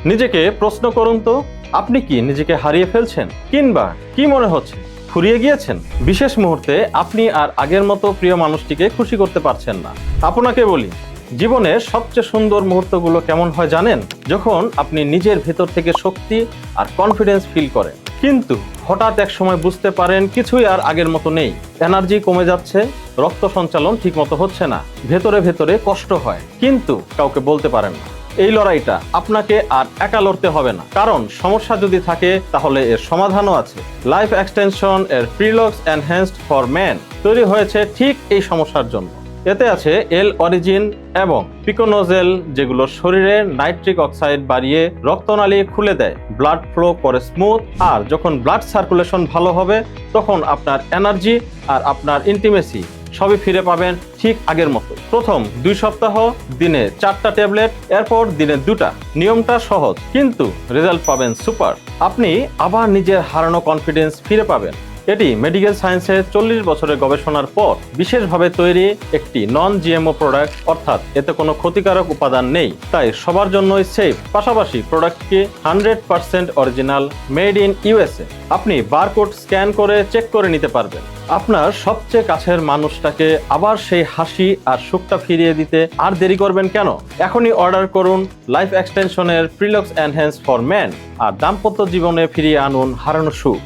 নিজেকে প্রশ্ন করুন তো, আপনি কি নিজেকে হারিয়ে ফেলছেন, কিংবা কি মনে হচ্ছে ফুরিয়ে গিয়েছেন? বিশেষ মুহূর্তে আপনি আর আগের মতো প্রিয় মানুষটিকে খুশি করতে পারছেন না। আপনাকে বলি, জীবনের সবচেয়ে সুন্দর মুহূর্তগুলো কেমন হয় জানেন? যখন আপনি নিজের ভেতর থেকে শক্তি আর কনফিডেন্স ফিল করেন, কিন্তু হঠাৎ এক সময় বুঝতে পারেন কিছুই আর আগের মতো নেই। এনার্জি কমে যাচ্ছে, রক্ত সঞ্চালন ঠিক মতো হচ্ছে না, ভেতরে ভেতরে কষ্ট হয়, কিন্তু কাউকে বলতে পারেন না। এই লড়াইটা আপনাকে আর একা লড়তে হবে না, কারণ সমস্যা যদি থাকে তাহলে এর সমাধানও আছে। লাইফ এক্সটেনশন এর প্রিলক্স এনহ্যান্সড ফর ম্যান তৈরি হয়েছে ঠিক এই সমস্যার জন্য। এতে আছে এল অরিজিন এবং পিকোনোজেল, যেগুলো শরীরে নাইট্রিক অক্সাইড বাড়িয়ে রক্তনালী খুলে দেয়, ব্লাড ফ্লো করে স্মুথ। আর যখন ব্লাড সার্কুলেশন ভালো হবে, তখন আপনার এনার্জি আর আপনার ইন্টিমেসি সবই ফিরে পাবেন ঠিক আগের মতো। প্রথম 2 সপ্তাহ দিনে 4টা ট্যাবলেট, এরপর দিনে 2টা। নিয়মটা সহজ, কিন্তু রেজাল্ট পাবেন সুপার। আপনি আবার নিজের হারানো কনফিডেন্স ফিরে পাবেন। এটি মেডিকেল সায়েন্সের 40 বছরের গবেষণার পর বিশেষভাবে তৈরি একটি নন জিএমও প্রোডাক্ট, অর্থাৎ এতে কোনো ক্ষতিকারক উপাদান নেই, তাই সবার জন্যই সেফ। পাশাপাশি প্রোডাক্টটি 100% অরিজিনাল, মেড ইন ইউএসএ। আপনি বারকোড স্ক্যান করে চেক করে নিতে পারবেন। আপনার সবচেয়ে কাছের মানুষটাকে আবার সেই হাসি আর সুখটা ফিরিয়ে দিতে আর দেরি করবেন কেন? এখনই অর্ডার করুন লাইফ এক্সটেনশনের প্রিলক্স এনহ্যান্স ফর ম্যান আর দাম্পত্য জীবনে ফিরিয়ে আনুন হারানো সুখ।